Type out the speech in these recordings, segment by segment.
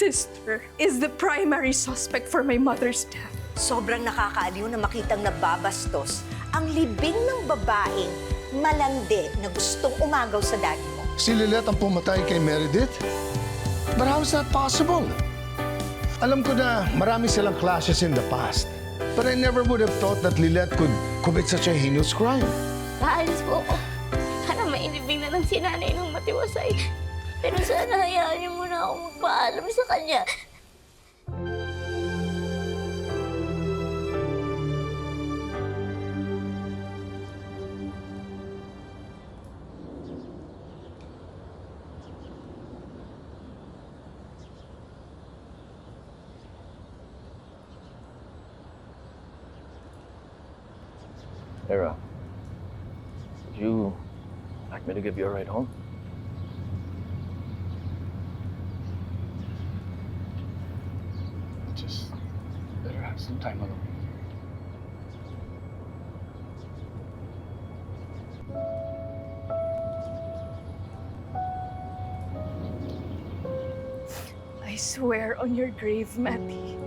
sister is the primary suspect for my mother's death. Sobrang nakakaaliw na makitang nababastos ang libing ng babaeng malandi na gustong umagaw sa daddy mo. Si Lilette ang pumatay kay Meredith? But how is that possible? Alam ko na marami silang clashes in the past. But I never would have thought that Lilette could commit such a heinous crime. Naalis po ako. Sana mainibig na lang si nanay ng matiwasay. Pero sana hayaan niyo muna ako magpaalam sa kanya. Era, would you like me to give you a ride home? Just better have some time alone. I swear on your grave, Matty.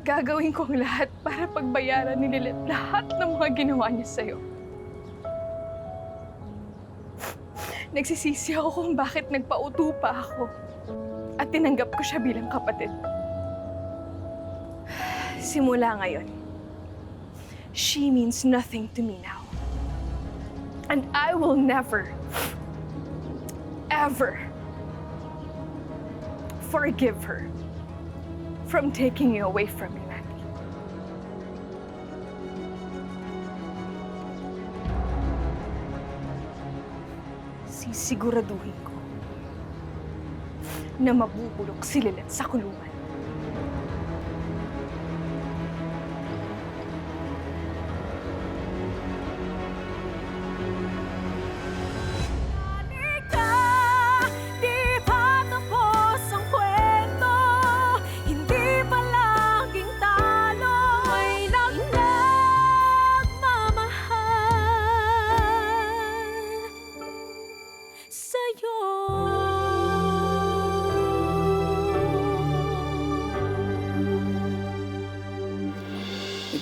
Gagawin ko ang lahat para pagbayaran ni Lilith lahat ng mga ginawa niya sa'yo. Nagsisisi ako kung bakit nagpauto pa ako at tinanggap ko siya bilang kapatid. Simula ngayon, she means nothing to me now. And I will never, ever forgive her from taking you away from me, Maggie. Sisiguraduhin ko na mabubulok si Lilith sa kulungan.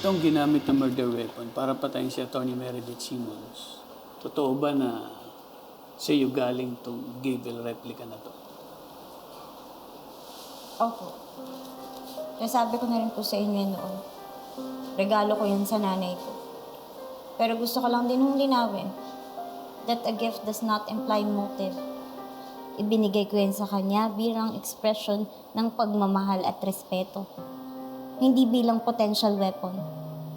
Itong ginamit na murder weapon para patayin si Atty. Meredith Simmons, totoo ba na sa iyo galing itong Gable replica na to? Opo. Kaya sabi ko na rin po sa inyo noon. Regalo ko yun sa nanay ko. Pero gusto ko lang din hong linawin that a gift does not imply motive. Ibinigay ko yan sa kanya bilang expression ng pagmamahal at respeto. Hindi bilang potential weapon.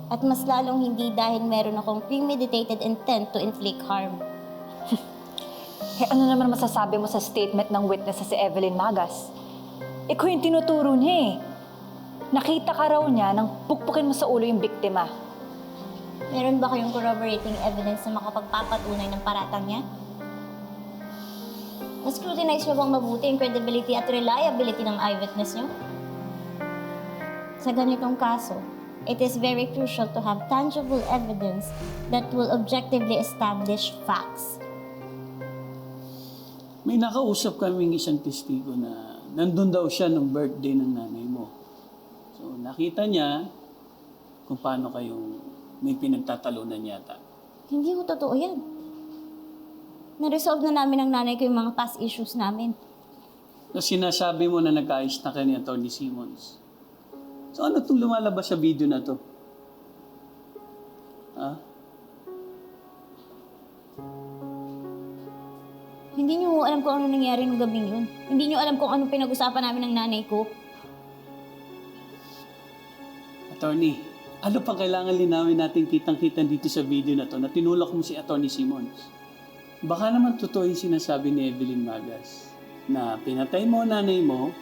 At mas lalong hindi dahil meron akong premeditated intent to inflict harm. Eh ano naman masasabi mo sa statement ng witness na si Evelyn Magas? Ikaw yung tinuturo niya eh. Nakita ka raw niya nang pukpukin mo sa ulo yung biktima. Meron ba kayong corroborating evidence na makapagpapatunay ng paratang niya? Na-scrutinize niyo bang mabuti yung credibility at reliability ng eyewitness niyo? Sa ganitong kaso, it is very crucial to have tangible evidence that will objectively establish facts. May nakausap kaming isang testigo na nandun daw siya nung birthday ng nanay mo. So nakita niya kung paano kayong may pinagtatalunan yata. Hindi ko totoo yan. Na-resolve na namin ng nanay ko yung mga past issues namin. So sinasabi mo na nagkaayos na kayo ni Atty. Simmons. So ano itong lumalabas sa video na to? Ha? Hindi niyo alam kung ano nangyari nung gabing yun. Hindi niyo alam kung anong pinag-usapan namin ng nanay ko. Attorney, ano pa kailangan linawin natin kitang-kita dito sa video na to na tinulak mo si Atty. Simmons? Baka naman totoo yung sinasabi ni Evelyn Magas na pinatay mo ang nanay mo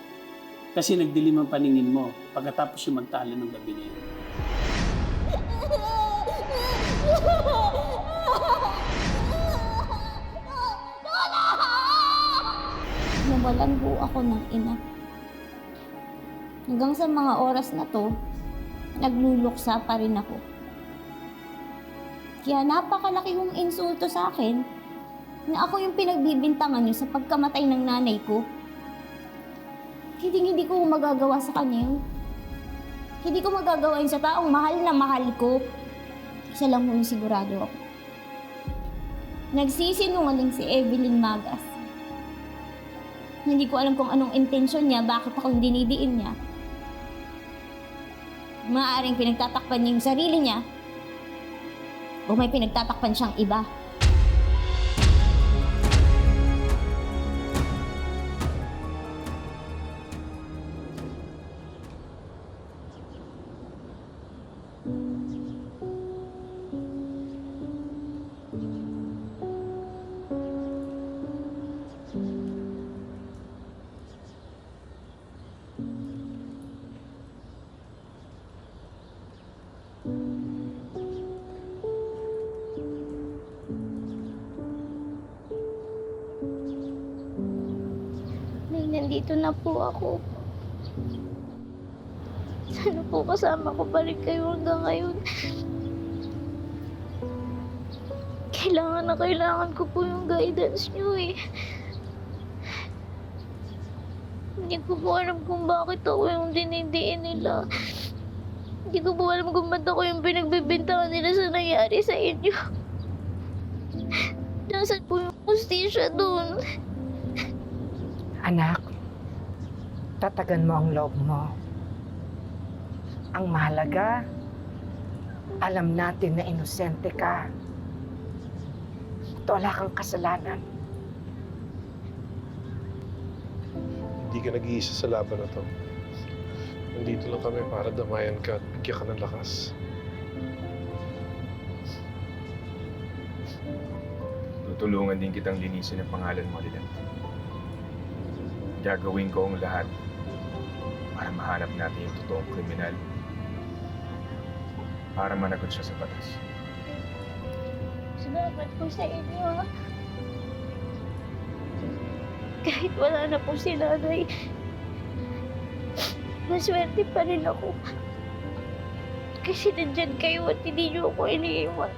kasi nagdilim ang paningin mo pagkatapos yung magtalo ng gabi na yun. Nawalan po ako ng ina. Hanggang sa mga oras na to, nagluluksa pa rin ako. Kaya napakalaki yung insulto sa akin na ako yung pinagbibintangan niyo sa pagkamatay ng nanay ko. Hindi ko magagawa sa kanya yun. Hindi ko magagawa yun sa taong mahal na mahal ko. Isa lang yung sigurado ako. Nagsisinungaling si Evelyn Magas. Hindi ko alam kung anong intensyon niya, bakit ako dinidiin niya. Maaaring pinagtatakpan niya yung sarili niya o may pinagtatakpan siyang iba. Nandito na po ako. Sana po kasama ko pa rin kayo hanggang ngayon. Kailangan ko po yung guidance niyo eh. Hindi ko po alam kung bakit ako yung dinidiin nila. Hindi ko po alam kung ba't ako yung pinagbibintangan nila sa nangyari sa inyo. Nasaan po yung hustisya doon? Anak, tatagan mo ang loob mo. Ang mahalaga, alam natin na inosente ka. At wala kang kasalanan. Hindi ka nag-iisa sa laban na to. Nandito lang kami para damayan ka at bigyan ka ng lakas. Tutulungan din kitang linisin ang pangalan mo, Lilet. Gagawin ko ang lahat para mahanap natin yung totoong kriminal. Para managot siya sa batas. Salamat po sa inyo. Kahit wala na po si nanay, maswerte pa rin ako. Kasi nandyan kayo at hindi niyo ako iniiwan.